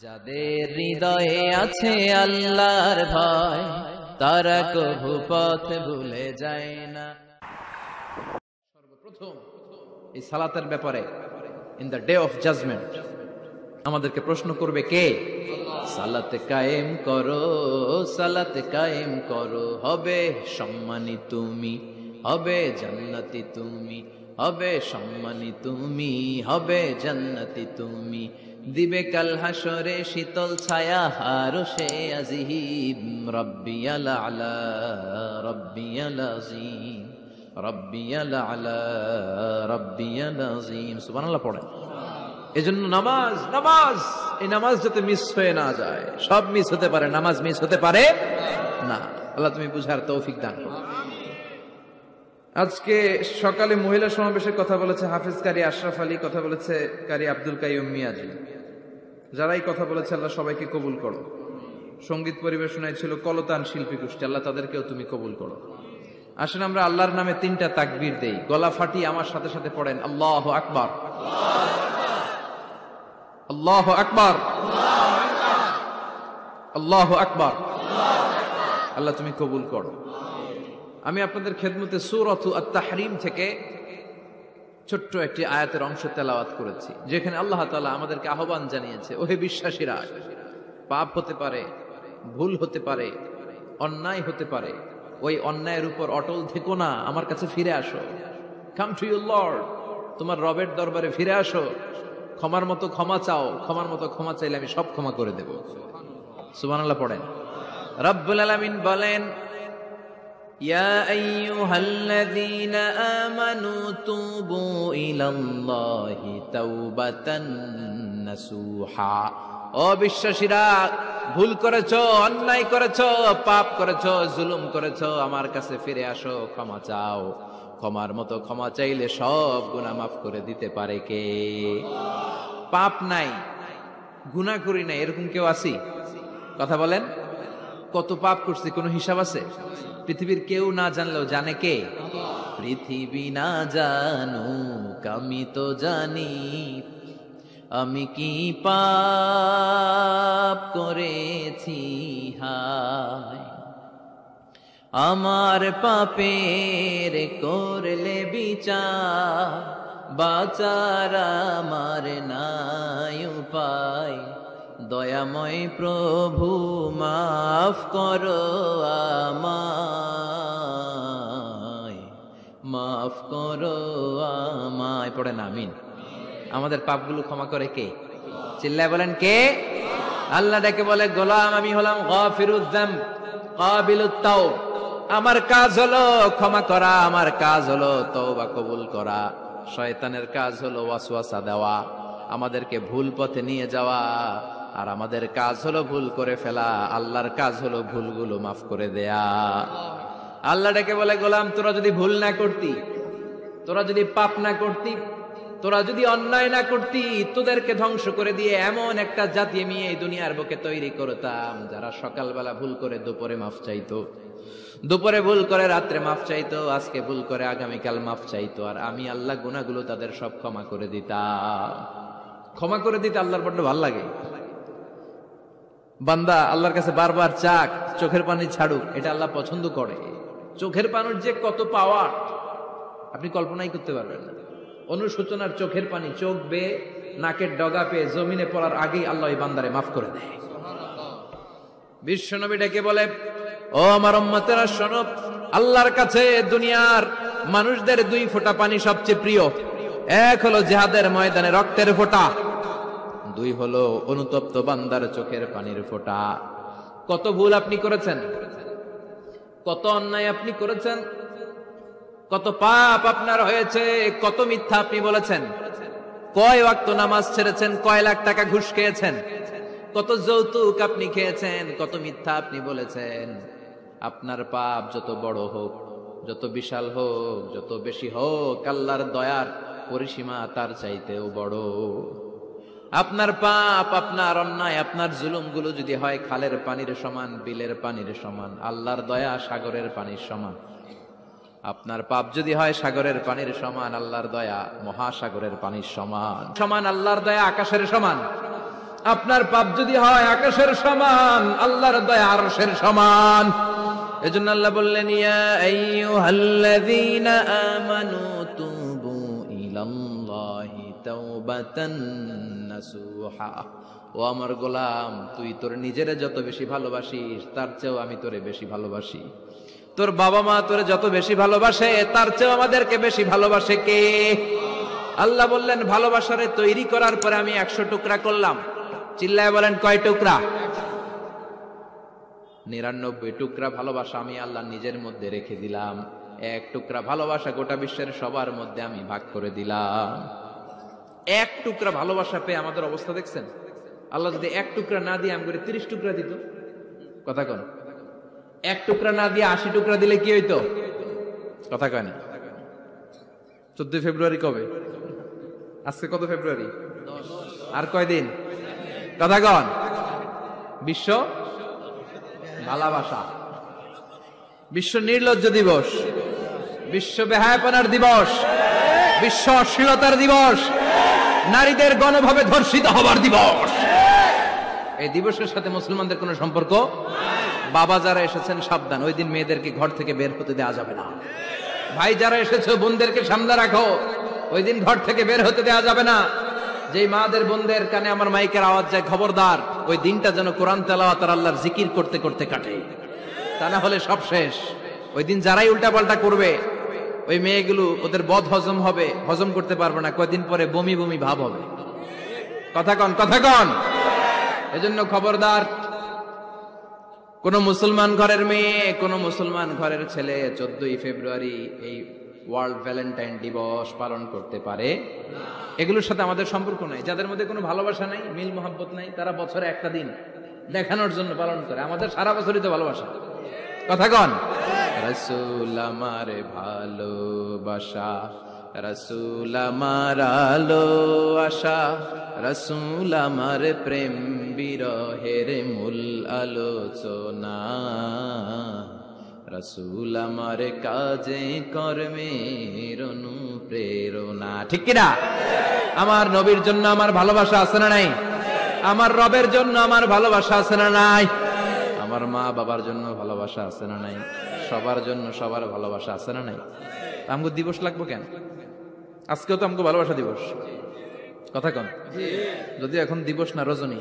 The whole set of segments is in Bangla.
যাদের হৃদয়ে আছে আল্লাহর ভয় তারা কভু পথ ভুলে যায় না। সর্বপ্রথম এই সালাতের ব্যাপারে in the day of judgment আমাদেরকে প্রশ্ন করবে কে? সালাতে কায়েম করো, সালাতে কায়েম করো, হবে সম্মানী তুমি, হবে জান্নাতি তুমি, হবে সম্মানী তুমি, হবে জান্নাতি তুমি। দিবে কাল হাসরে শীতল ছায়া হারশে আজিম, রব্বিয়াল আলা রব্বিয়াল আযীম, রব্বিয়াল আলা রব্বিয়াল আযীম। সুবহানাল্লাহ পড়ে। এজন্য নামাজ নামাজ এই নামাজ যাতে মিস হয়ে না যায়। সব মিস হতে পারে, নামাজ মিস হতে পারে না। আল্লাহ তুমি বুঝার তৌফিক দান করো। আজকে সকালে মহিলা সমাবেশে কথা বলেছে হাফেজ কারি আশরাফ আলী, কথা বলেছে কারি আব্দুল কাইয়ুম মিয়াজি। যারাই কথা বলেছে আল্লাহ সবাইকে কবুল করো। সঙ্গীত পরিবেশনায় ছিল কলতান শিল্পী গোষ্ঠী, আল্লাহ তাদেরকেও তুমি কবুল করো। আসেন আমরা আল্লাহর নামে 3টা তাকবীর দেই, গলা ফাটিয়ে আমার সাথে সাথে পড়েন আল্লাহু আকবার, আল্লাহু আকবার, আল্লাহু আকবার। আল্লাহ তুমি কবুল করো। আমি আপনাদের খেদমতে সূরাতু আত-তাহরিম থেকে ছোট্ট একটি আয়াতের অংশ তেলাওয়াত করেছি, যেখানে আল্লাহ তাআলা আমাদেরকে আহ্বান জানিয়েছে, ওহে বিশ্বাসীরা, পাপ হতে পারে, ভুল হতে পারে, অন্যায় হতে পারে, ওই অন্যায়ের উপর অটল থেকো না, আমার কাছে ফিরে আসো। কাম টু ইউর লর্ড, তোমার রবের দরবারে ফিরে আসো, ক্ষমার মতো ক্ষমা চাও, ক্ষমার মতো ক্ষমা চাইলে আমি সব ক্ষমা করে দেব। সুবহানাল্লাহ পড়েন। রব্বুল আলামিন বলেন, ইয়া আইয়ুহাল্লাযীনা আমানু তুবু ইলাল্লাহি তাওবাতান নাসুহা। ও বিশ্বাসীরা, ভুল করেছো, অন্যায় করেছো, পাপ করেছো, জুলুম করেছো, আমার কাছে ফিরে আসো, ক্ষমা চাও। ক্ষমার মতো ক্ষমা চাইলে সব গুনাহ মাফ করে দিতে পারে কে? পাপ নাই, গুনাহ করি নাই, এরকম কেউ আছি? কথা বলেন। কত পাপ করছি, কোনো হিসাব আছে? পৃথিবীর কেউ না জানলেও জানে কে? পৃথিবী না জানুক আমি তো জানি, আমি কি পাপ করেছি হায়, আমার পাপের করলে বিচার, বাঁচার আমার নাই উপায়, দয়াময় প্রভু মাফ করো আমায়, মাফ করো আমায়। পড়েন আমিন। আমাদের পাপগুলো ক্ষমা করে কে? চিল্লায় বলেন কে? আল্লাহ ডেকে বলে, গোলাম আমি হলাম গাফিরুয যামব কাবিলুত তাওব। আমার কাজ হলো ক্ষমা করা, আমার কাজ হলো তওবা কবুল করা। শয়তানের কাজ হলো ওয়াসওয়াসা দেওয়া, আমাদেরকে ভুল পথে নিয়ে যাওয়া, আর আমাদের কাজ হলো ভুল করে ফেলা। আল্লাহর কাজ হলো ভুলগুলো মাফ করে দেয়া। আল্লাহ ডেকে বলে, গোলাম তোরা যদি ভুল না করতি, তোরা যদি পাপ না করতি, তোরা যদি অন্যায় না করতি, তোদেরকে ধ্বংস করে দিয়ে এমন একটা জাতি আমি এই দুনিয়ার বুকে তৈরি করতাম, যারা সকালবেলা ভুল করে দুপুরে মাফ চাইতো, দুপুরে ভুল করে রাত্রে মাফ চাইতো, আজকে ভুল করে আগামীকাল মাফ চাইতো, আর আমি আল্লাহ গুনাহগুলো তাদের সব ক্ষমা করে দিতাম। ক্ষমা করে দিতে আল্লাহর বড্ড ভালো লাগে। বান্দা আল্লাহর কাছে বারবার চাক, চোখের পানি ছাড়ুক, এটা আল্লাহ পছন্দ করে। চোখের পানির যে কত পাওয়ার আপনি কল্পনাই করতে পারবেন না। অনুশোচনার চোখের পানি, চোখ বেয়ে নাকের ডগা পেয়ে জমিনে পড়ার আগেই আল্লাহ এই বান্দারে মাফ করে দেয়। বিশ্বনবী ডেকে বলে, ও আমার উম্মতেরা শোনো, আল্লাহর কাছে দুনিয়ার মানুষদের 2 ফোঁটা পানি সবচেয়ে প্রিয়। এক হলো জিহাদের ময়দানে রক্তের ফোঁটা, 2 হলো অনুতপ্ত বান্দার চোখের পানির ফোঁটা। কত ভুল আপনি করেছেন, কত অন্যায় আপনি করেছেন, কত পাপ আপনার হয়েছে, কত মিথ্যা আপনি বলেছেন, কয় ওয়াক্ত নামাজ ছেড়েছেন, কয় লাখ টাকা ঘুষ খেয়েছেন, কত যৌতুক আপনি খেয়েছেন, কত মিথ্যা আপনি বলেছেন। আপনার পাপ যত বড় হোক, যত বিশাল হোক, যত বেশি হোক, আল্লাহর দয়ার পরিসীমা তার চাইতেও বড়। আপনার পাপ, আপনার অন্যায়, আপনার জুলুমগুলো যদি হয় খালের পানির সমান, বিলের পানির সমান, আল্লাহর দয়া সাগরের পানির সমান। আপনার পাপ যদি হয় সাগরের পানির সমান, আল্লাহর দয়া মহাসাগরের পানির সমান। সমান আল্লাহর দয়া আকাশের সমান। আপনার পাপ যদি হয় আকাশের সমান, আল্লাহর দয়া আরশের সমান। এজন্য আল্লাহ বললেন, ইয়া আইয়ুহাল্লাযীনা আমানু তুবু ইলাল্লাহি তাওবাতান নাসুহা। ও আমার গোলাম, তুই তোর নিজের যত বেশি ভালোবাসিস তার চেয়েও আমি তোরে বেশি ভালোবাসি। তোর বাবা মা তোরে যত বেশি ভালোবাসে তার চেয়েও আমাদেরকে বেশি ভালোবাসে কে? আল্লাহ বললেন, ভালোবাসারে তৈরি করার পরে আমি 100 টুকরা করলাম। চিল্লায় বলেন, কয় টুকরা? 99 টুকরা ভালোবাসা আমি আল্লাহ নিজের মধ্যে রেখে দিলাম। 1 টুকরা ভালোবাসা গোটা বিশ্বের সবার মধ্যে আমি ভাগ করে দিলাম। 1 টুকরা ভালোবাসা পেয়ে আমাদের অবস্থা দেখছেন? আল্লাহ যদি 1 টুকরা না দিয়ে আমি করে 30 টুকরা দিত, কথা কন। 1 টুকরা না দিয়ে 80 টুকরা দিলে কি হইতো? কথা কয় না। 14 ফেব্রুয়ারি কবে? আজকে কত ফেব্রুয়ারি? আর কয়দিন? কথা কন। বিশ্ব ভালোবাসা, বিশ্ব নির্লজ্জ দিবস, বিশ্ব বেহায়াপনার দিবস, বিশ্ব অশ্লীলতার দিবস, নারীদের গণভাবে ধর্ষিত হবার দিবস। এই দিবসের সাথে মুসলমানদের কোনো সম্পর্ক? বাবা যারা এসেছেন সাবধান, ওই দিন মেয়েদেরকে ঘর থেকে বের হতে দেওয়া যাবে না। ভাই যারা এসেছো বোনদেরকে সামনে রাখো, ওই দিন ঘর থেকে বের হতে দেওয়া যাবে না। যেই মাদের বোনদের কানে আমার মাইকের আওয়াজ যায়, খবরদার, ওই দিনটা যেন কোরআন তেলাওয়াত আর আল্লাহর জিকির করতে করতে কাটে, তা না হলে সব শেষ। ওই দিন যারাই উল্টাপাল্টা করবে, ওই মেয়েগুলো ওদের বদ হজম হবে, হজম করতে পারবে না, কয়দিন পরে বমি বমি ভাব হবে। কথা কন, কথা কন। এজন্য খবরদার, কোন মুসলমান ঘরের মেয়ে, কোন মুসলমান ঘরের ছেলে 14ই ফেব্রুয়ারি এই ওয়ার্ল্ড ভ্যালেন্টাইন দিবস পালন করতে পারে? এগুলোর সাথে আমাদের সম্পর্ক নাই। যাদের মধ্যে কোনো ভালোবাসা নাই, মিল মোহাব্বত নাই, তারা বছরে একটা দিন দেখানোর জন্য পালন করে। আমাদের সারা বছরই তো ভালোবাসা। কথা কন। রাসূল আমার ভালোবাসা, রাসূল আমার আলো আশা, রাসূল আমার প্রেম বিরহের মূল আলোচনা, রাসূল আমার কাজে কর্মের অনুপ্রেরণা। ঠিক কিনা? আমার নবীর জন্য আমার ভালোবাসা আছে না নাই? আমার রবের জন্য আমার ভালোবাসা আছে না নাই? আমার মা বাবার জন্য ভালোবাসা আছে না নাই? সবার জন্য সবার ভালোবাসা আছে না নাই? আমগো দিবস লাগবো কেন? আজকেও তো আমগো ভালোবাসা দিবস। কথা কন। যদি এখন দিবস না, রজনী।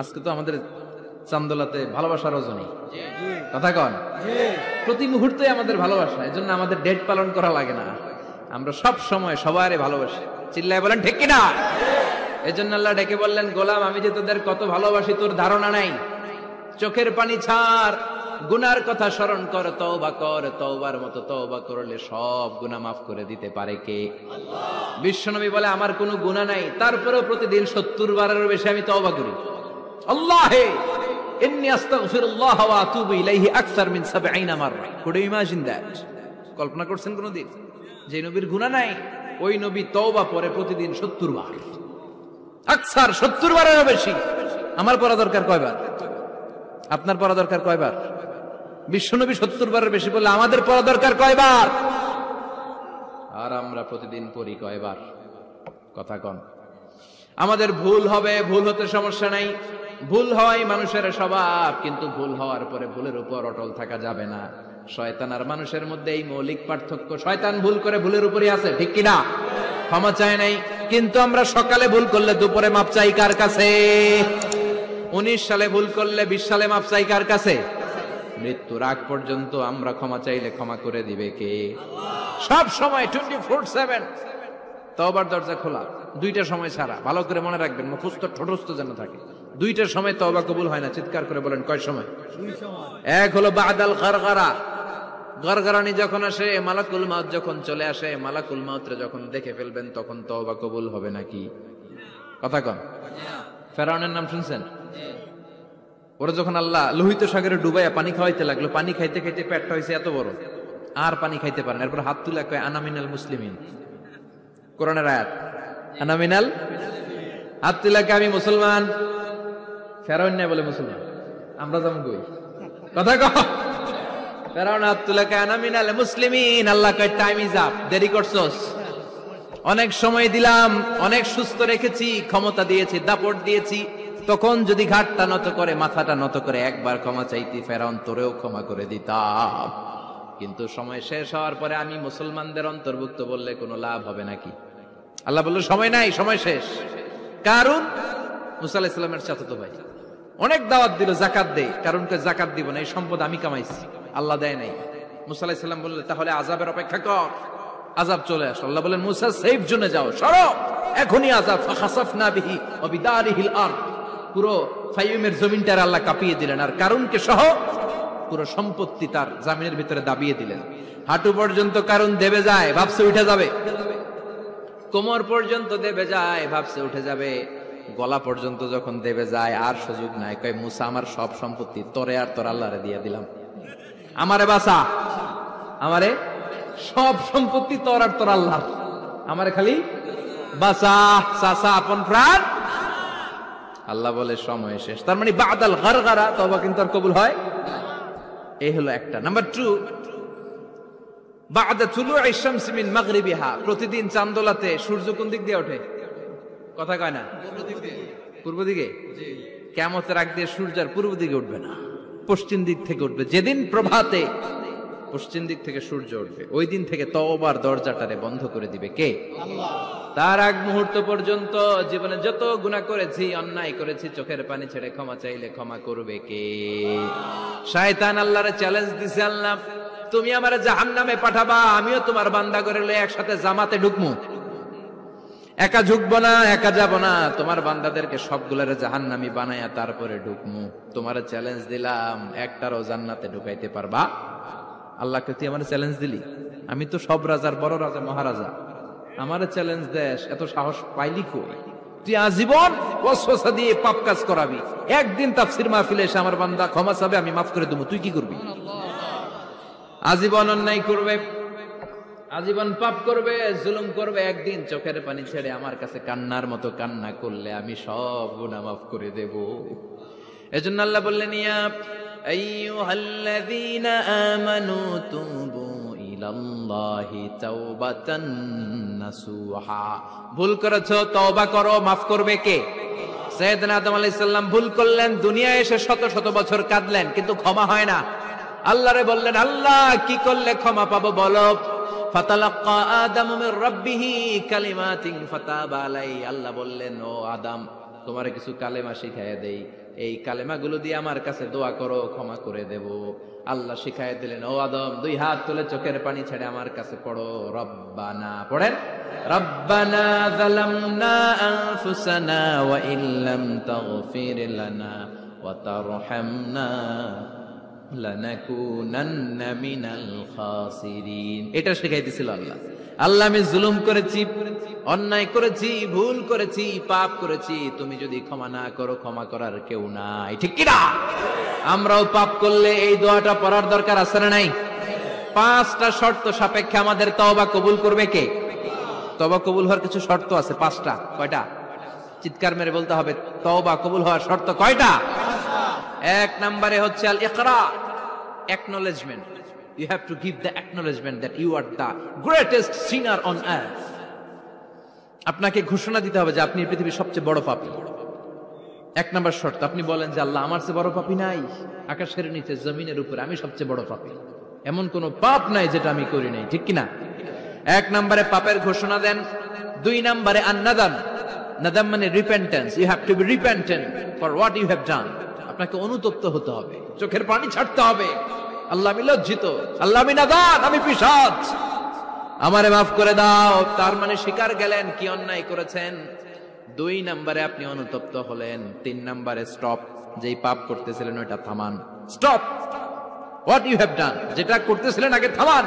আজকে তো আমাদের চান্দোলাতে ভালোবাসা রজনী। কথা কন। প্রতি মুহূর্তে আমাদের ভালোবাসা, এজন্য আমাদের ডেট পালন করা লাগে না। আমরা সব সময় সবারে ভালোবাসি। চিল্লায় বলেন ঠিক কিনা? এজন্য আল্লাহ ডেকে বললেন, গোলাম, আমি যে তোদের কত ভালোবাসি তোর ধারণা নাই। চোখের পানি ছাড়, গুনার কথা স্মরণ কর, তওবা কর। তওবার মতো তওবা করলে সব গুনাহ মাফ করে দিতে পারে কে? আল্লাহ। বিশ্বনবী বলে, আমার কোনো গুনাহ নাই, তারপরেও প্রতিদিন 70 বারেরও বেশি আমি তওবা করি। আল্লাহে ইন্নী আস্তাগফিরুল্লাহ ওয়া আতুবু ইলাইহি আকসার মিন 70 মাররা। Could you imagine that? কল্পনা করছেন কোনদিন? যে নবীর গুনাহ নাই, ওই নবী তওবা পড়ে প্রতিদিন 70 বার। আকসার, 70 বারেরও বেশি। আমার পড়া দরকার কয়বার? আপনার পড়া দরকার কয়বার? বিশ্বনবী 70 বারের বেশি বললে আমাদের পড়া দরকার কয়বার? আর আমরা প্রতিদিন পড়ি কয়বার? কথা কন। আমাদের ভুল হবে, ভুল হতে সমস্যা নাই। ভুল হওয়াই মানুষের স্বভাব, কিন্তু ভুল হওয়ার পরে ভুলের উপর অটল থাকা যাবে না। শয়তান আর মানুষের মধ্যে এই মৌলিক পার্থক্য। শয়তান ভুল করে ভুলের উপরই আছে, ঠিক কিনা? ক্ষমা চায় নাই, কিন্তু আমরা সকালে ভুল করলে দুপুরে মাপ চাই কার কাছে? 19 সালে ভুল করলে 20 সালে মাপ চাই কার কাছে? মৃত্যুর আগ পর্যন্ত আমরা ক্ষমা চাইলে ক্ষমা করে দিবে কে? সব সময় 24/7 তওবার দরজা খোলা, 2টা সময় ছাড়া। ভালো করে মনে রাখবেন, মুখস্থ ঠোঁটস্থ যেন থাকে। 2টার সময় তওবা কবুল হয় না। চিৎকার করে বলেন, কয় সময়? 1 হলো বাদাল গারগারা, গারগারানি যখন আসে, মালাকুল মাউত যখন চলে আসে, মালাকুল মাউতরে যখন দেখে ফেলবেন, তখন তওবা কবুল হবে নাকি? কথা কন। ফেরাউনের নাম শুনছেন? ওরা যখন আল্লাহ লোহিত সাগরে ডুবাইয়া পানি খাওয়াইতে লাগলো, পানি খাইতে খাইতে পেটটা হয়েছে এত বড়, আর পানি খাইতে পারেন। এরপর হাত তুলে কয়, আনা মিনাল মুসলিমিন। কোরআনের আয়াত, আনা মিনাল। হাত তুলে কয়, আমি মুসলমান। ফেরাউন না বলে মুসলমান, আমরা যেমন কই। কথা কও। ফেরাউন হাত তুলে কয়, আনা মিনাল মুসলিমিন। আল্লাহ কয়, টাইম ইজ আপ, দেরি করছস। অনেক সময় দিলাম, অনেক সুস্থ রেখেছি, ক্ষমতা দিয়েছি, দাপট দিয়েছি, তখন যদি ঘাটটা নত করে, মাথাটা নত করে একবার ক্ষমা চাইতি, ফেরাউন তোরেও ক্ষমা করে দিতাম। কিন্তু সময় শেষ হওয়ার পরে আমি মুসলমানদের অন্তর্ভুক্ত বললে কোনো লাভ হবে নাকি? আল্লাহ বলল সময় নাই, সময় শেষ। কারণ মুসা আলাইহিস সালামের চাচাতো ভাই অনেক দাওয়াত দিল, জাকাত দে। কারণকে জাকাত দিব না, এই সম্পদ আমি কামাইছি, আল্লাহ দেয় নাই। মুসা আলাইহিস সালাম বললেন তাহলে আযাবের অপেক্ষা কর। আযাব চলে আসলো। আল্লাহ বলেন মুসা সেফ জোনে যাও, সরো, এখনই আযাব। ফাখাসাফনা বিহি ওয়া বিদারিহিল আরদ, পুরো ফাইমের জমিনটার আল্লাহ কাঁপিয়ে দিলেন, আর কারুনকে সহ পুরো সম্পত্তি তার জামিনের ভিতরে দাবিয়ে দিলেন। হাঁটু পর্যন্ত কারণ দেবে যায়, ভাবছে উঠে যাবে। কোমর পর্যন্ত দেবে যায়, ভাবছে উঠে যাবে। গলা পর্যন্ত যখন দেবে যায় আর সুযোগ নাই। কয় মুসা আমার সব সম্পত্তি তোরে আর তোর আল্লাহরে দিয়ে দিলাম, আমারে বাঁচা, আমারে সব সম্পত্তি তোর আর তোর আল্লাহ, আমারে খালি বাঁচা, চাচা আপন প্রাণ। আল্লাহ বলে সময় শেষ। তার মানে বাদাল গারগারা তওবা কিন্তু আর কবুল হয়। এই হলো একটা। নাম্বার 2, বাদা তুলুই শামস মিন মাগরিবিহা, প্রতিদিন চাঁদোলাতে সূর্য কোন দিক দিয়ে ওঠে? কথা কয় না? পূর্ব দিকে। কিয়ামতের আগ দিয়ে সূর্য আর পূর্ব দিকে উঠবে না, পশ্চিম দিক থেকে উঠবে। যেদিন প্রভাতে পশ্চিম দিক থেকে সূর্য উঠবে, ওই দিন থেকে তওবার দরজাটারে বন্ধ করে দিবে কে? আল্লাহ। তার আগ মুহূর্ত পর্যন্ত জীবনে যত গুনাহ করেছি, অন্যায় করেছি, চোখের পানি ছেড়ে ক্ষমা চাইলে ক্ষমা করবে কে? শয়তান আল্লাহরে চ্যালেঞ্জ দিছে, আল্লাহ তুমি আমারে জাহান্নামে পাঠাবা, আমিও তোমার বান্দা করে লয়ে একসাথে জামাতে ঢুকমু, একা ঝুঁকবো না, একা যাব না, তোমার বান্দাদেরকে সবগুলারে জাহান্নামী বানায়া তারপরে ঢুকমু। তোমার চ্যালেঞ্জ দিলাম, একটারও জান্নাতে ঢুকাইতে পারবা? আল্লাহকে তুই আমার চ্যালেঞ্জ দিলি? আমি তো সব রাজার বড় রাজা, মহারাজা, আমার চ্যালেঞ্জ দেশ, এত সাহস পাইলি কই? তুই আজীবন ওয়াসওয়াসা দিয়ে পাপ কাজ করাবি, একদিন তাফসীর মাহফিলে এসে আমার বান্দা ক্ষমা চাবে, আমি মাফ করে দেবো, তুই কি করবি? আজীবন অন্যায় করবে, আজীবন পাপ করবে, জুলুম করবে, একদিন চোখের পানি ছেড়ে আমার কাছে কান্নার মতো কান্না করলে আমি সব গুনাহ মাফ করে দেব। এজন্য আল্লাহ বললেন ইয়া আইয়ুহাল্লাযীনা আমানু তুবু ইলাল্লাহি তাওবাতান নাসুহা, ভুল করেছো তওবা করো, মাফ করবে কে? সাইয়েদনা আদম আলাইহিস সালাম ভুল করলেন, দুনিয়ায় এসে শত শত বছর কাঁদলেন, কিন্তু ক্ষমা হয় না। আল্লাহরে বললেন আল্লাহ কি করলে ক্ষমা পাবো বলো? ফাতালাক্কা আদামু মির রাব্বিহি কালিমাতিন ফাতাবা আলাইহি, আল্লাহ বললেন ও আদম তোমারে কিছু কালেমা শিখাইয়া দেই, এই কালেমাগুলো দিয়ে আমার কাছে দোয়া করো, ক্ষমা করে দেব। আল্লাহ শিখাইয়া দিলেন ও আদম দুই হাত তুলে চোখের পানি ছেড়ে আমার কাছে পড়ো রব্বানা, পড়েন রব্বানা যালামনা আনফুসানা ওয়া ইল্লাম তাগফির লানা ওয়া তারহামনা লানাকুনান্না মিনাল খাসিরিন। এটা শিখাই দিয়েছিল আল্লাহ। আল্লাহ আমি জুলুম করেছি, অন্যায় করেছি, ভুল করেছি, পাপ করেছি, তুমি যদি ক্ষমা না করো ক্ষমা করার কেউ নাই, ঠিক কি না? আমরাও পাপ করলে এই দোয়াটা পড়ার দরকার আছে না নাই? 5টা শর্ত সাপেক্ষে আমাদের তওবা কবুল করবে কে? তওবা কবুল হওয়ার কিছু শর্ত আছে 5টা। কয়টা? চিৎকার মেরে বলতে হবে, তওবা কবুল হওয়ার শর্ত কয়টা? 1 নম্বরে হচ্ছে আল ইকরা, acknowledgement. You have to give the acknowledgement that you are the greatest sinner on earth. আপনাকে ঘোষণা দিতে হবে যে আপনি পৃথিবীর সবচেয়ে বড় পাপী। 1 নম্বর শর্ত, আপনি বলেন যে আল্লাহ আমার চেয়ে বড় পাপী নাই, আকাশের নিচে জমিনের উপরে আমি সবচেয়ে বড় পাপী, এমন কোন পাপ নাই যেটা আমি করি নাই, ঠিক কি না? 1 নম্বরে পাপের ঘোষণা দেন। 2 নম্বরে আন-নাদাম, নাদাম মানে repentance, you have to be repentant for what you have done. আপনাকে অনুতপ্ত হতে হবে, চোখের পানি ছাড়তে হবে, আল্লাহ আমি লজ্জিত, আল্লাহ আমি নাদান, আমি পিশাচ, আমারে মাফ করে দাও। তার মানে স্বীকার গেলেন কি অন্যায় করেছেন। 2 নম্বরে আপনি অনুতপ্ত হলেন। 3 নম্বরে স্টপ, যেই পাপ করতেছিলেন ওইটা থামান, stop what you have done, যেটা করতেছিলেন আগে থামান।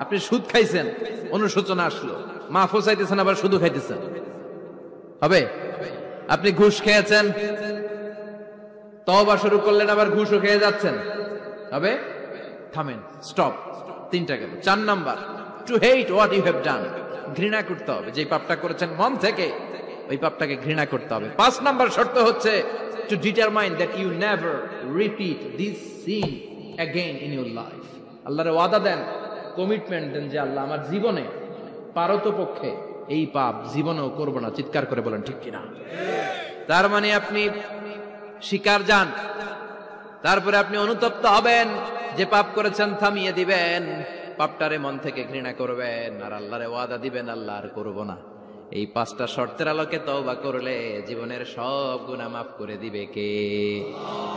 আপনি সুদ খাইছেন, অনুশোচনা আসলো, মাফও চাইতেছেন, আবার সুদও খাইতেছেন, হবে? আপনি ঘুষ খেয়েছেন, তওবা শুরু করলেন, আবার ঘুষও খেয়ে যাচ্ছেন, হবে? থামেন, স্টপ। 3টা গেল। 4 number, to hate what you have done, ঘৃণা করতে হবে, যে পাপটা করেছেন মন থেকে ওই পাপটাকে ঘৃণা করতে হবে। 5 নাম্বার শর্ত হচ্ছে to determine that you never repeat this sin again in your life. আল্লাহর ওয়াদা দেন, কমিটমেন্ট দেন যে আল্লাহ আমার জীবনে পারতপক্ষে এই পাপ জীবনেও করব না। চিৎকার করে বলেন ঠিক কিনা? তার মানে আপনি শিকার যান, তারপরে আপনি অনুতপ্ত হবেন, যে পাপ করেছেন থামিয়ে দিবেন, পাপটারে মন থেকে ঘৃণা করবেন, আর আল্লাহরে ওয়াদা দিবেন আল্লাহ আর করব না। এই 5টা শর্তের আলোকে তওবা করলে জীবনের সব গুনাহ মাফ করে দিবে কে?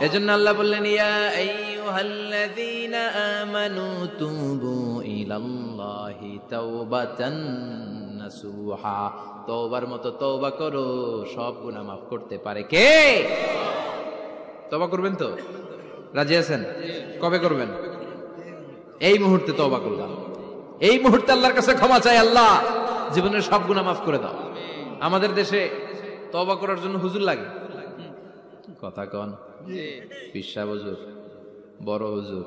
এজন্য আল্লাহ বললেন, ইয়া আইয়ুহাল্লাযীনা আমানু তুবু ইলাল্লাহি তাওবাতান নাসুহা। তওবার মতো তওবা করো, সব গুনাহ মাফ করতে পারে কে? তওবা করবেন তো? রাজি আছেন? কবে করবেন? এই মুহূর্তে তওবা করলাম, এই মুহূর্তে আল্লাহর কাছে ক্ষমা চাই, আল্লাহ জীবনের সব গুনাহ মাফ করে দাও। আমাদের দেশে তওবা করার জন্য হুজুর লাগে, কথা কন? পীর সাহেব হুজুর, বড় হুজুর,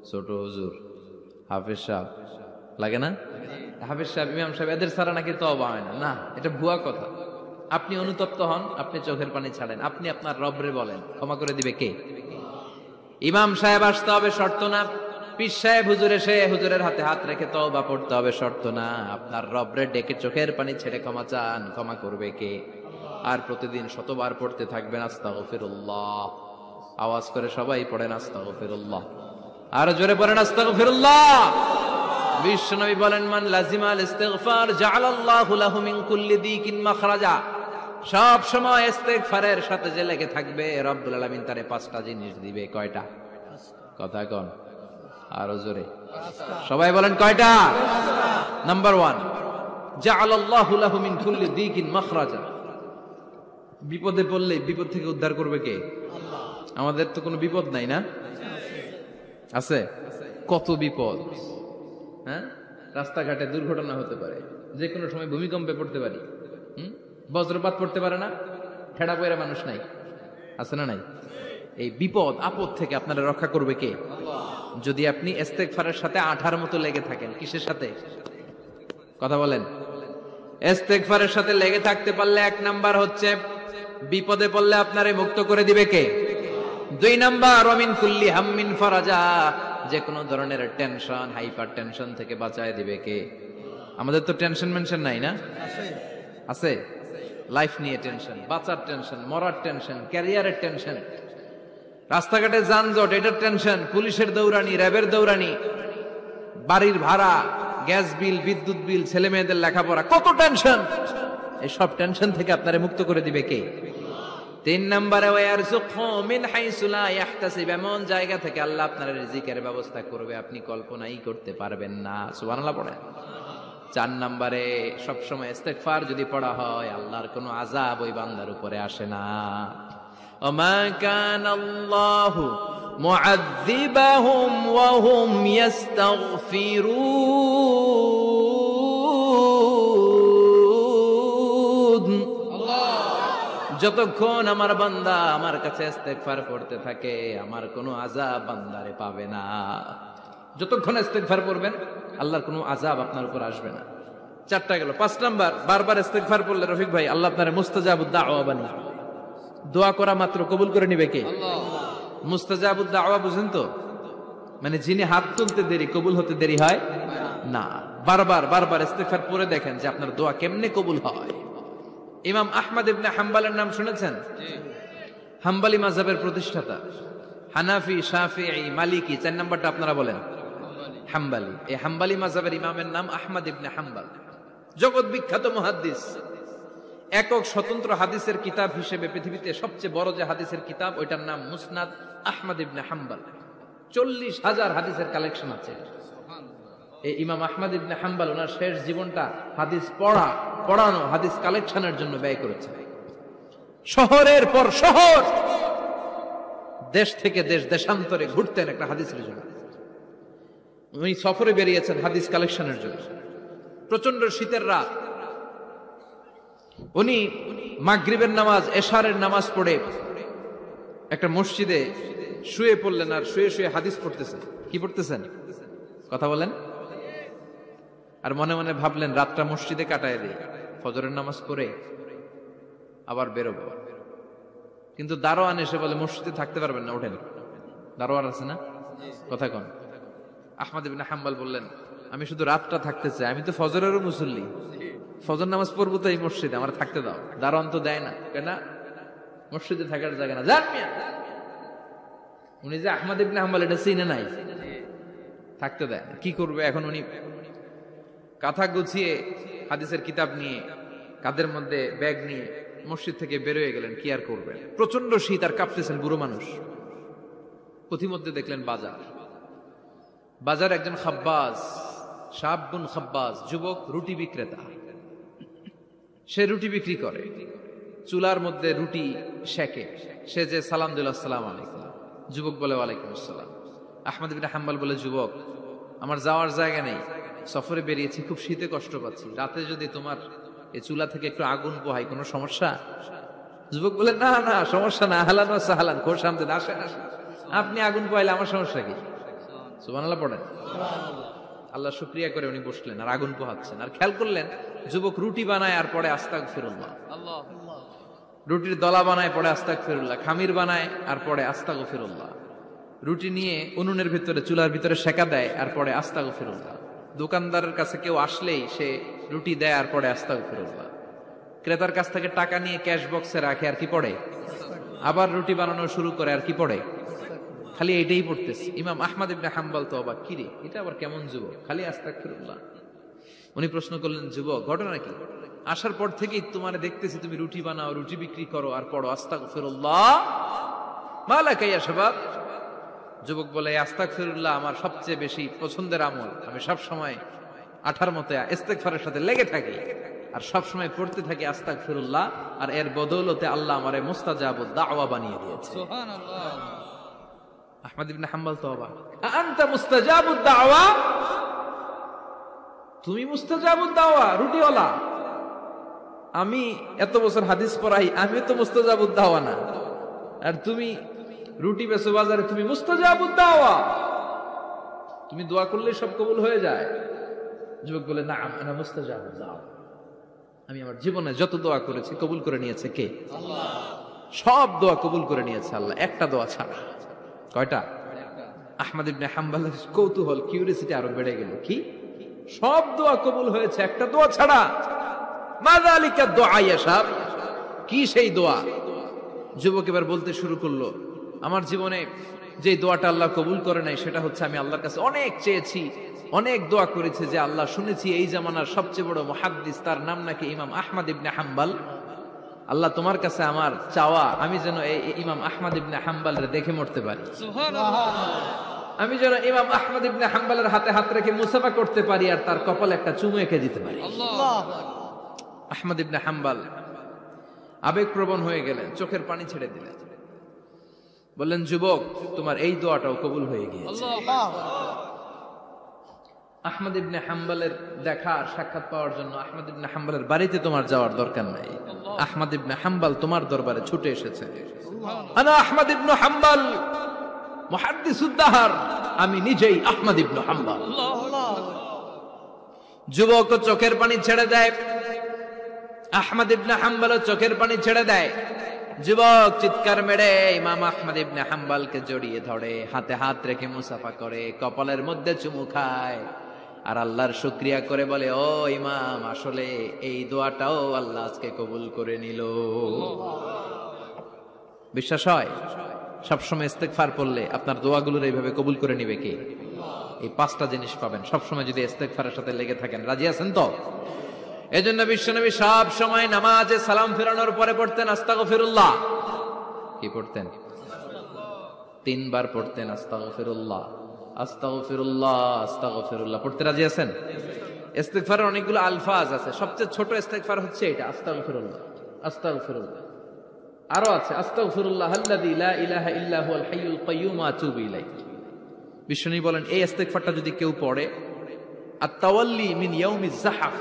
ছোট হুজুর, হাফেজ সাহেব লাগে না? হাফেজ সাহেব, ইমাম সাহেব, এদের ছাড়া নাকি তওবা হয় না। না, এটা ভুয়া কথা। আপনি অনুতপ্ত হন, আপনি চোখের পানি ছাড়েন, আপনি আপনার রবরে বলেন, ক্ষমা করে দিবে কে? ইমাম সাহেব আসতে হবে শর্ত না, পীর সাহেব হুজুর এসে হুজুরের হাতে হাত রেখে তওবা পড়তে হবে শর্ত না। আপনার রবরে ডেকে চোখের পানি ছেড়ে ক্ষমা চান, ক্ষমা করবে কে? আর প্রতিদিন শতবার পড়তে থাকবেন আস্তাগফিরুল্লাহ। আওয়াজ করে সবাই পড়েন আস্তাগফিরুল্লাহ, আর জোরে পড়েন আস্তাগফিরুল্লাহ। বিশ্বনবী বলেন, মান লাজিমাল ইস্তিগফার জাআলাল্লাহু লাহু মিন কুল্লি দিকিন মাখরাজা। সব সময় ইস্তিগফারের সাথে যে লেগে থাকবে, রব্বুল আলামিন তারে 5টা জিনিস দিবে। কয়টা? কথা কন আরো জোরে, সবাই বলেন কয়টা? নাম্বার 1, জাআলাল্লাহু লাহু মিন কুল্লি দিকিন মাখরাজা। বিপদে পড়লে বিপদ থেকে উদ্ধার করবে কে? আল্লাহ। আমাদের তো কোনো বিপদ নাই না? আছে? কত বিপদ! হ্যাঁ, রাস্তাঘাটে দুর্ঘটনা হতে পারে, যে কোনো সময় ভূমিকম্পে পড়তে পারি, বজ্রপাত পড়তে পারে না, ঠেড়া পয়রা মানুষ নাই, আছে না নাই? এই বিপদ আপদ থেকে আপনারা রক্ষা করবে কে? যদি আপনি ইস্তেগফারের সাথে আঠার মতো লেগে থাকেন। কিসের সাথে? কথা বলেন। ইস্তেগফারের সাথে লেগে থাকতে পারলে 1 নাম্বার হচ্ছে বিপদে পড়লে আপনারে মুক্ত করে দিবে কে? 2 নাম্বার ওয়ামিন কুল্লি হাম্মিন ফারাজা, যে কোনো ধরনের টেনশন, হাইপার টেনশন থেকে বাঁচায় দিবে কে? আমাদের তো টেনশন মেনশন নাই না? আছে। লাইফ নিয়ে টেনশন, বাঁচার টেনশন, মরার টেনশন, ক্যারিয়ারের টেনশন, রাস্তাঘাটে যানজট, এটার টেনশন, পুলিশের দৌড়ানি, র্যাবের দৌড়ানি, বাড়ির ভাড়া, গ্যাস বিল, বিদ্যুৎ বিল, ছেলে মেয়েদের লেখাপড়া, কত টেনশন। এই সব টেনশন থেকে আপনারে মুক্ত করে দিবে কে? 3 নম্বরে ওয়ারযুকহু মিন হাইসু লা ইয়াহতাসিব, এমন জায়গা থেকে আল্লাহ আপনার রিজিকের ব্যবস্থা করবে আপনি কল্পনাই করতে পারবেন না। সুবহানাল্লাহ পড়েন। 4 নম্বরে সবসময় ইস্তেগফার যদি পড়া হয়, আল্লাহর কোনো আযাব ওই বান্দার উপরে আসে না। ওমা কানাল্লাহু মুআযযিবাহুম ওয়া হুম ইস্তাগফিরুন। যতক্ষণ আমার বান্দা আমার কাছে ইস্তেগফার করতে থাকে, আমার কোনো আযাব বান্দারে পাবে না। যতক্ষণ ইস্তেগফার করবেন, আল্লাহর কোনো আযাব আপনার উপর আসবে না। 4টা গেল। 5 নাম্বার, বারবার ইস্তেগফার পড়লে রফিক ভাই আল্লাহ আপনারে মুস্তাজাবুদ দাওয়া বানিয়ে, দোয়া করা মাত্র কবুল করে নিবে কে? আল্লাহ। মুস্তাজাবুদ দাওয়া বুঝেন তো? মানে যিনি হাত তুলতে দেরি, কবুল হতে দেরি হয় না। বারবার বারবার ইস্তেগফার পড়ে দেখেন যে আপনার দোয়া কেমনে কবুল হয়। ইমাম আহমদ ইবনে হাম্বলের নাম শুনেছেন? হাম্বলি মাযহাবের প্রতিষ্ঠাতা। হানাফি, শাফিঈ, মালিকি, 4 নাম্বারটা আপনারা বলেন হাম্বলি। এই হাম্বলি মাযহাবের ইমামের নাম আহমদ ইবনে হাম্বল, জগৎ বিখ্যাত মুহাদ্দিস। একক স্বতন্ত্র হাদিসের কিতাব হিসেবে পৃথিবীতে সবচেয়ে বড় যে হাদিসের কিতাব, ওইটার নাম মুসনাদ আহমদ ইবনে হাম্বল। 40,000 হাদিসের কালেকশন আছে। এই ইমাম আহমদ ইবনে হাম্বল ওনার শেষ জীবনটা হাদিস পড়ানো, হাদিস কালেকশনের জন্য ব্যয় করেছে। শহরের পর শহর, দেশ থেকে দেশ, দেশান্তরে ঘুরতেন একটা হাদিসের জন্য। উনি সফরে বেরিয়েছেন হাদিস কালেকশনের জন্য। প্রচন্ড শীতের রাত, উনি মাগরিবের নামাজ, এশারের নামাজ পড়ে একটা মসজিদে শুয়ে পড়লেন, আর শুয়ে শুয়ে হাদিস পড়তেছেন। কি পড়তেছেন? কথা বলেন। আর মনে মনে ভাবলেন রাতটা মসজিদে কাটায় দেই, ফজরের নামাজ পড়ে আবার বেরোবো। কিন্তু দারোয়ান এসে বলে মসজিদে থাকতে পারবেন না, ওঠেন। দারোয়ান আছে না? কথা কন। আহমদ ইবনে হাম্বল বললেন, আমি শুধু রাতটা থাকতে চাই, আমি তো ফজরেরও মুসল্লি, ফজর নামাজ পড়বো তো এই মসজিদে, আমার থাকতে দাও। দারোয়ান তো দেয় না, কেন? মসজিদে থাকার জায়গা না, যান মিয়া। উনি যে আহমদ ইবনে হাম্বল এটা চিনে নাই, থাকতে দেয় না। কি করবে এখন? উনি কাঁথা গুছিয়ে হাদিসের কিতাব নিয়ে কাঁধের মধ্যে ব্যাগ নিয়ে মসজিদ থেকে বেরোয় গেলেন। কি আর করবেন, প্রচন্ড শীত আর কাঁপতেছেন, বুড়ো মানুষ। পথিমধ্যে দেখলেন বাজার, বাজার একজন খাব্বাজ, শাবুন খাব্বাজ, যুবক রুটি বিক্রেতা। সে রুটি বিক্রি করে, চুলার মধ্যে রুটি সেকে। সে যে সালাম দিল, আসসালামু আলাইকুম, যুবক বলে ওয়ালাইকুম আসসালাম। আহমদ ইবনে হাম্বল বলে, যুবক আমার যাওয়ার জায়গা নেই, সফরে বেরিয়েছি, খুব শীতে কষ্ট পাচ্ছি, রাতে যদি তোমার এই চুলা থেকে একটু আগুন পোহাই কোনো সমস্যা? যুবক বলে, না না সমস্যা না, আহলান ওয়া সাহলান, খোশ আমদেদ, আসেন আসেন, আপনি আগুন পোহাইলে আমার সমস্যা কি? সুবহানাল্লাহ পড়েন। আল্লাহ শুকরিয়া করে উনি বসলেন আর আগুন পোহাচ্ছেন। আর খেয়াল করলেন যুবক রুটি বানায় আর পরে আস্তাগফিরুল্লাহ, রুটির দলা বানায় পরে আস্তাগফিরুল্লাহ, খামির বানায় আর পরে আস্তাগফিরুল্লাহ, রুটি নিয়ে উনুনের ভিতরে চুলার ভিতরে সেকা দেয় আর পরে আস্তাগফিরুল্লাহ। দোকানদারের কাছে কেউ আসলেই সে রুটি দেয় আর পরে আস্তাগফিরুল্লাহ। ক্রেতার কাছ থেকে টাকা নিয়ে ক্যাশ বক্সে রাখে আর কি পড়ে? আবার রুটি বানানো শুরু করে আর কি পড়ে? খালি এটাই পড়তেছে। ইমাম আহমদ ইবনে হাম্বল তো অবাক, কি রে এটা আবার কেমন যুবক, খালি আস্তাগফিরুল্লাহ। উনি প্রশ্ন করলেন, যুবক ঘটনা কি? আসার পর থেকেই তোমার দেখতেছি তুমি রুটি বানাও, রুটি বিক্রি করো আর পড়ো আস্তাগফিরুল্লাহ, মালাকা ইয়া শাবাব। যুবক বলে, আস্তাগফিরুল্লাহ আমার সবচেয়ে বেশি পছন্দের আমল, আমি সব সময় আঠার মতো ইস্তেগফারের সাথে লেগে থাকি আর সব সময় পড়তে থাকি আস্তাগফিরুল্লাহ, আর এর বদৌলতে আল্লাহ আমারে মুস্তাজাবুদ দাওয়া বানিয়ে দিয়েছে। সুবহানাল্লাহ। আহমদ ইবনে হাম্বল তো অবাক, আনতা মুস্তাজাবুদ দাওয়া, তুমি মুস্তাজাবুদ দাওয়া, রুটিওয়ালা। আমি এত বছর হাদিস পড়াই, আমি তো মুস্তাজাবুদ দাওয়া না, আর তুমি রুটি বেচো বাজারে, তুমি মুস্তাজাবুদ দাওয়া, তুমি দোয়া করলে সব কবুল হয়ে যায়। যুবক বলে, না আনা মুস্তাজাবুদ দাওয়া, আমি আমার জীবনে যত দোয়া করেছি কবুল করে নিয়েছে কে? আল্লাহ। সব দোয়া কবুল করে নিয়েছে আল্লাহ, একটা দোয়া ছাড়া। কয়টা? আহমদ ইবনে হাম্বলের কৌতূহল, কিউরিওসিটি আরো বেড়ে গেল। কি? সব দোয়া কবুল হয়েছে, একটা দোয়া ছাড়া। মাযালিকা দুআ ইয়া শাব, কি সেই দোয়া? যুবক এবার বলতে শুরু করলো, আমার জীবনে যে দোয়াটা আল্লাহ কবুল করে নাই সেটা হচ্ছে আমি আল্লাহর কাছে অনেক চেয়েছি, অনেক দোয়া করেছে যে আল্লাহ, শুনেছি এই জামানার সবচেয়ে বড় মুহাদ্দিস, তার নাম নাকি ইমাম আহমদ ইবনে হাম্বল। আল্লাহ তোমার কাছে আমার চাওয়া, আমি যেন এই ইমাম আহমদ ইবনে হাম্বলের দেখে মরতে পারি। সুবহানাল্লাহ। আমি যেন ইমাম আহমদ ইবনে হাম্বলের হাতে হাত রেখে মুসাফা করতে পারি আর তার কপালে একটা চুমু এঁকে দিতে পারি। আল্লাহ। আহমদ ইবনে হাম্বল আবেগপ্রবণ হয়ে গেলেন, চোখের পানি ছেড়ে দিলেন, বললেন, যুবক তোমার এই দোয়াটাও কবুল হয়ে গিয়েছে। আহমদ ইবনে হাম্বলের দেখা আর সাক্ষাৎ পাওয়ার জন্য আহমদ ইবনে হাম্বলের বাড়িতে তোমার যাওয়ার দরকার নাই, আহমদ ইবনে হাম্বল তোমার দরবারে ছুটে এসেছে। আনা আহমদ ইবনে হাম্বল মুহাদ্দিসুদ দাহর, আমি নিজেই আহমদ ইবনে হাম্বল। যুবক চোখের পানি ছেড়ে দেয়, আহমদ ইবনে হাম্বল চোখের পানি ছেড়ে দেয়। যুবক চিৎকার মেরে ইমাম আহমদ ইবনে হাম্বলকে জড়িয়ে ধরে, হাতে হাত রেখে মুসাফা করে, কপালের মধ্যে চুমু খায় আর আল্লাহর শুকরিয়া করে বলে, ও ইমাম, আসলে এই দোয়াটাও আল্লাহ আজকে কবুল করে নিল। বিশ্বাস হয়? সবসময় ইস্তেগফার পড়লে আপনার দোয়াগুলোর এইভাবে কবুল করে নিবে কে? এই পাঁচটা জিনিস পাবেন সবসময় যদি ইস্তেগফারের সাথে লেগে থাকেন। রাজি আছেন তো? এজন্য বিশ্বনবী সব সময় নামাজে সালাম ফেরানোর পরে পড়তেন আস্তাগফিরুল্লাহ। কি পড়তেন? 3 বার পড়তেন আস্তাগফিরুল্লাহ, আস্তাগফিরুল্লাহ, আস্তাগফিরুল্লাহ। পড়তে রাজি আছেন? ইস্তেগফারের অনেকগুলো আলফাজ আছে, সবচেয়ে ছোট ইস্তেগফার হচ্ছে এটা, আস্তাগফিরুল্লাহ, আস্তাগফিরুল্লাহ। আরো আছে, আস্তাগফিরুল্লাহ আল্লাযী লা ইলাহা ইল্লা হুয়াল হাইয়ুল কাইয়্যুম ওয়া আতুবু ইলাইহি। বিশ্বনবী বলেন, এই ইস্তেগফারটা যদি কেউ পড়ে, আত-তাওয়াল্লি মিন ইয়াউমিজ যাহফ,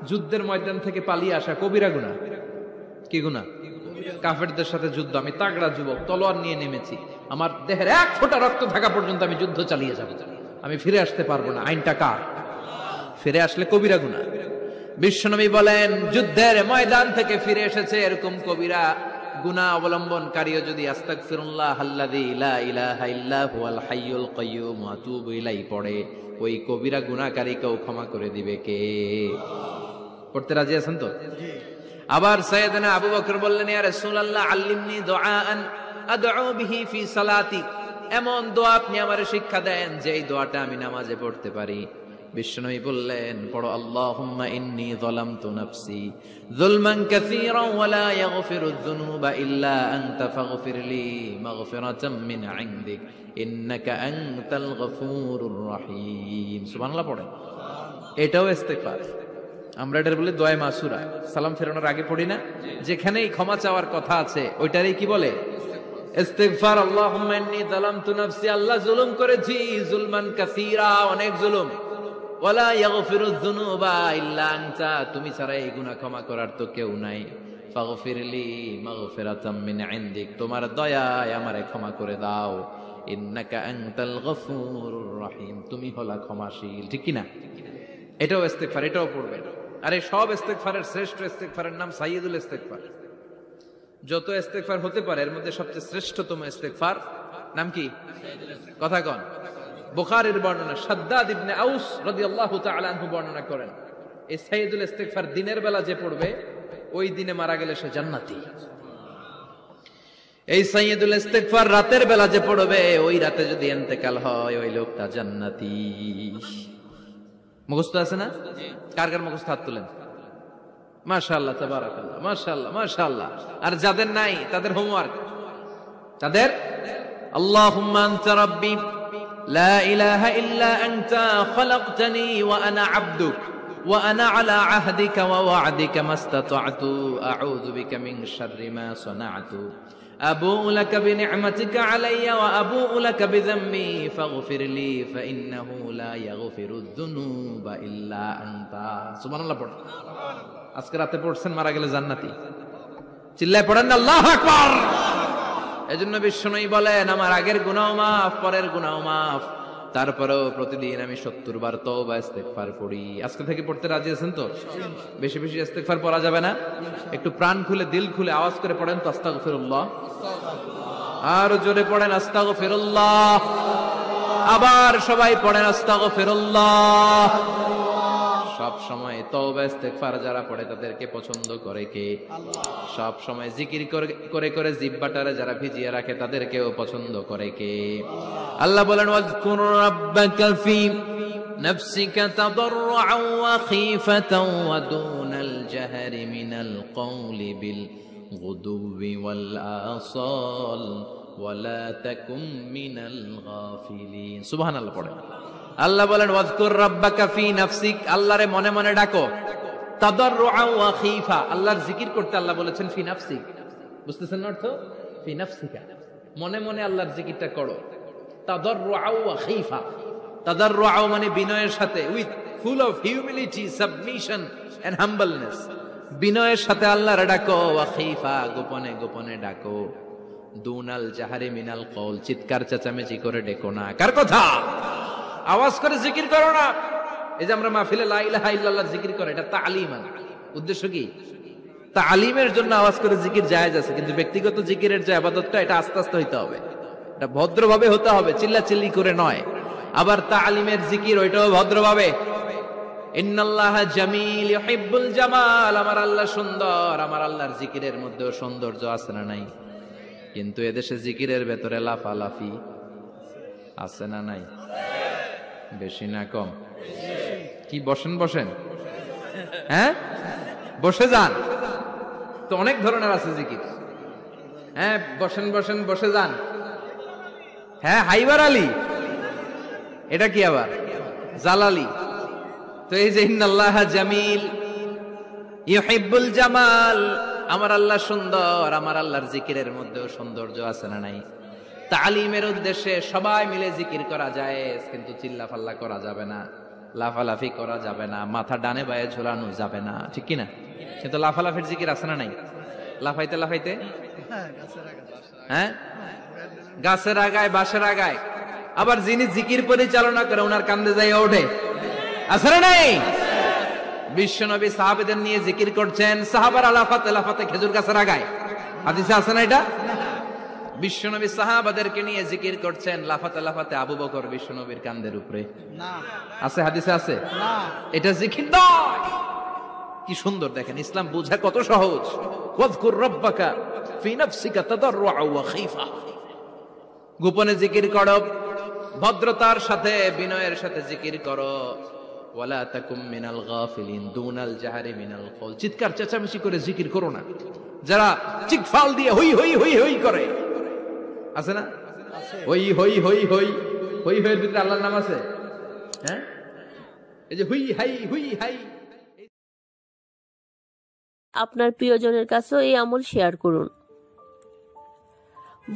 যুদ্ধের ময়দান থেকে পালিয়ে আসা কবিরা গুনাহ। কি গুনাহ? কাফেরদের সাথে যুদ্ধ, আমি তাগড়া যুবক, তলোয়ার নিয়ে নেমেছি, আমার দেহের এক ফোঁটা রক্ত থাকা পর্যন্ত আমি যুদ্ধ চালিয়ে যাব, আমি ফিরে আসতে পারবো না, আইনটা কার? ফিরে আসলে কবিরা গুনাহ। বিশ্বনবী বলেন, যুদ্ধের ময়দান থেকে ফিরে এসেছে এরকম কবিরা গুনাহ অবলম্বনকারীও যদি আস্তাগফিরুল্লাহ আল্লাযী লা ইলাহা ইল্লা হুয়াল হাইয়ুল কাইয়্যুম ওয়া আতুবু ইলাইহি পড়ে, ওই কবিরা গুনাহকারীকেও ক্ষমা করে দিবে কে? পড়তে রাজি আছেন তো? আবার সাইয়েদনা আবু বকর বললেন, ইয়া রাসূলুল্লাহ আল্লিমনি দুআআন আদউ বিহি ফি সালাতি, এমন দোয়া আপনি আমারে শিক্ষা দেন যে এই দোয়াটা আমি নামাজে পড়তে পারি। বিশ্বনবী বললেন, পড়ো আল্লাহুম্মা ইন্নী যালামতু নাফসি যুলমান কাসীরান ওয়া লা ইয়াগফিরুয যুনুবা ইল্লা আনতা ফাগফিরলি মাগফিরাতাম মিন ইনদিক ইন্নাকা আনতাল গফুরুর রহিম। সুবহানাল্লাহ পড়েন। এটাও ইস্তেগফার। আমরা এটার বলি দোয়া মাসুরা, সালাম ফেরানোর আগে পড়ি না? যেখানেই ক্ষমা চাওয়ার কথা আছে ওইটারই কি বলে? ইস্তিগফার। আল্লাহুম্মা ইন্নী যালামতু নাফসি, আল্লাহ জুলুম করেছি, যুলমান কাসীরা, অনেক জুলুম। ওয়ালা ইয়াগফিরুয যুনুবা ইল্লা আনতা, তুমি ছাড়া এই গুনাহ ক্ষমা করার তো কেউ নাই। ফাগফিরলি মাগফিরাতাম মিন ইনদিক, তোমার দয়ায় আমারে ক্ষমা করে দাও। ইন্নাকা আনতাল গফুরুর রহিম, তুমি হলা ক্ষমাশীল। ঠিক কি না? এটাও ইস্তিগফার, এটাও পড়বেন। আরে সব ইস্তিগফারের শ্রেষ্ঠ ইস্তিগফারের নাম সাইয়্যিদুল ইস্তিগফার। যত ইস্তিগফার হতে পারে এর মধ্যে সবচেয়ে শ্রেষ্ঠতম ইস্তিগফার নাম কি? কথা কন। বুখারীর বর্ণনা, শাদ্দাদ ইবনে আউস রাদিয়াল্লাহু তাআলা আনহু বর্ণনা করেন, এই সাইয়্যিদুল ইস্তিগফার দিনের বেলা যে পড়বে ওই দিনে মারা গেলে সে জান্নাতি। এই সাইয়্যিদুল ইস্তিগফার রাতের বেলা যে পড়বে ওই রাতে যদি ইন্তেকাল হয় ওই লোকটা জান্নাতি। মুখস্থ আছে না? কার কার মুখস্থ হাত তুলেন। মাশাআল্লাহ, তাবারাকাল্লাহ, মাশাআল্লাহ, মাশাআল্লাহ। আর যাদের নাই তাদের হোমওয়ার্ক, তাদের আল্লাহুম্মা আনতা রাব্বি লা ইলাহা ইল্লা আনতা খালাকতানি ওয়া আনা আবদুক ওয়া আনা আলা আহদিকা ওয়া ওয়া'দিকা মাস্তাতা'তু আউযু বিকা মিন শাররি মা সানা'তু আবুউ লাকা বিনি'মাতিকা আলাইয়া ওয়া আবুউ লাকা বিযামবি ফাগফিরলি ফাইন্নাহু লা ইয়াগফিরুয যুনুবা ইল্লা আনতা। সুবহানাল্লাহ পড়ুন। আজকে রাতে পড়ছেন, মারা গেলে জান্নাতি। চিল্লায় পড়েন না আল্লাহু আকবার। এজন্য বিশ্বনবী বলেন, আমার আগের গুনাহ মাফ, পরের গুনাহ মাফ, তারপরেও প্রতিদিন আমি 70 বার তওবা ইস্তিগফার পড়ি। আজকে থেকে পড়তে রাজি আছেন তো? বেশি বেশি ইস্তিগফার পড়া যাবে না? একটু প্রাণ খুলে দিল খুলে আওয়াজ করে পড়েন তো আস্তাগফিরুল্লাহ। আর জোরে পড়েন আস্তাগফিরুল্লাহ। আবার সবাই পড়েন আস্তাগফিরুল্লাহ। সব সময় তওবা ইস্তিগফার যারা পড়ে তাদেরকে পছন্দ করে কে? আল্লাহ। সব সময় জিকির করে করে জিহ্বাটারে যারা ভিজিয়ে রাখে তাদেরকেও পছন্দ করে কে? আল্লাহ বলেন, ওয়াজকুর রাব্বাকা ফি নাফসিকা তাদাররুআন ওয়া খীফাতান ওয়া দুনাল জাহরি মিনাল কওলি বিল গুদুবি ওয়াল আসাল ওয়া লা তাকুম মিনাল গাফিলিন। সুবহানাল্লাহ পড়েন। আল্লাহ বলেন, ওয়াজকুর রাব্বাকা ফি নাফসিক, আল্লাহরে মনে মনে ডাকো। তাদাররুআন ওয়া খীফা, আল্লাহর জিকির করতে আল্লাহ বলেছেন ফি নাফসিক। বুঝতেছেন না অর্থ? ফি নাফসিকা, মনে মনে আল্লাহর জিকিরটা করো। তাদাররুআন ওয়া খীফা, তাদাররুআন মানে বিনয়ের সাথে, with full of humility, submission and humbleness. বিনয়ের সাথে আল্লাহরে ডাকো। ওয়া খীফা, গোপনে গোপনে ডাকো। দুনাল জাহারি মিনাল কওল, চিৎকার চেঁচামেচি করে ডেকো না। কার কথা? আওয়াজ করে জিকির করো না। এই যে আমরা মাহফিলে লা ইলাহা ইল্লাল্লাহ জিকির করে, এটা তালিম। উদ্দেশ্য কি? তালিমের জন্য আওয়াজ করে জিকির জায়েজ আছে, কিন্তু ব্যক্তিগত জিকিরের যে ইবাদতটা এটা আস্তে আস্তে হইতে হবে, এটা ভদ্রভাবে হতে হবে, চিল্লাচিল্লি করে নয়। আবার তালিমের জিকির ওইটাও ভদ্রভাবে। ইন্নাল্লাহা জামিল ইউহিব্বুল জামাল, আমার আল্লাহ সুন্দর, আমার আল্লাহর জিকিরের মধ্যেও সৌন্দর্য আছে না নাই? কিন্তু এদেশে জিকিরের ভেতরে লাফালাফি আছে না নাই? বেশি না কম? কি বসেন বসেন, হ্যাঁ বসে যান তো। অনেক ধরনের আছে জিকির। হ্যাঁ বসেন বসেন, বসে যান। হ্যাঁ হাইবার আলী, এটা কি আবার জালালি? তো এই যে ইন্নাল্লাহা জামিল ইউহিব্বুল জামাল, আমার আল্লাহ সুন্দর, আমার আল্লাহর জিকিরের মধ্যেও সৌন্দর্য আছে না নাই? তালিমের উদ্দেশ্যে সবাই মিলে জিকির করা যায়, কিন্তু চিল্লাফাল্লা করা যাবে না, লাফালাফি করা যাবে না, মাথা ডানে বায়ে ঝোলানো যাবে না। ঠিক কিনা? কিন্তু লাফালাফির জিকির আছে না নাই? লাফাইতে লাফাইতে, হ্যাঁ গাছের আগায় বাঁশের আগায়। আবার যিনি জিকির পরিচালনা করে ওনার কান্দে যাই ওঠে, আছে না নাই? বিশ্বনবী সাহাবাদের নিয়ে জিকির করছেন, সাহাবারা লাফাতে লাফাতে খেজুর গাছের আগায়। হাদিসে আছে না এটা? বিশ্বনবী সাহাবাদেরকে নিয়ে জিকির করছেন, লাফাতে লাফাতে আবু বকর বিশ্বনবীর কান্দের উপরে। আছে হাদিসে আছে? এটা জিকির নয়, কি সুন্দর দেখেন, ইসলাম বোঝা কত সহজ। ওয়াজকুর রাব্বাকা ফি নাফসিকা তাদাররুআ ওয়া খাইফা, গোপনে জিকির করো, ভদ্রতার সাথে বিনয়ের সাথে জিকির করো। ওয়ালা তাকুম মিনাল গাফিলিন দুনাল জাহরি মিনাল কওল, চিৎকার চেঁচামেচি করে জিকির করো না। যারা চিকফাল দিয়ে হই হই হই হই করে, আছে না? হই হই হই হই হই হইয়ের ভিতরে আল্লাহর নাম আছে? হ্যাঁ, এই যে হুই হাই হুই হাই। আপনার প্রিয়জনের কাছেও এই আমল শেয়ার করুন।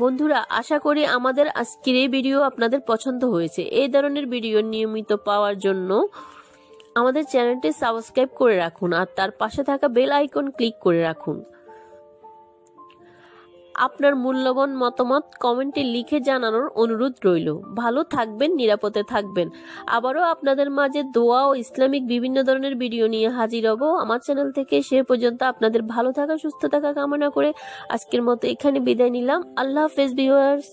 বন্ধুরা, আশা করি আমাদের আজকের এই ভিডিও আপনাদের পছন্দ হয়েছে। এই ধরনের ভিডিও নিয়মিত পাওয়ার জন্য আমাদের চ্যানেলটি সাবস্ক্রাইব করে রাখুন আর তার পাশে থাকা বেল আইকন ক্লিক করে রাখুন। আপনার মূল্যবান মতামত কমেন্টে লিখে জানানোর অনুরোধ রইল। ভালো থাকবেন, নিরাপদে থাকবেন। আবারও আপনাদের মাঝে দোয়া ও ইসলামিক বিভিন্ন ধরনের ভিডিও নিয়ে হাজির হব আমার চ্যানেল থেকে। সে পর্যন্ত আপনাদের ভালো থাকা, সুস্থ থাকা কামনা করে আজকের মতো এখানে বিদায় নিলাম। আল্লাহ হাফেজ ভিউয়ার্স।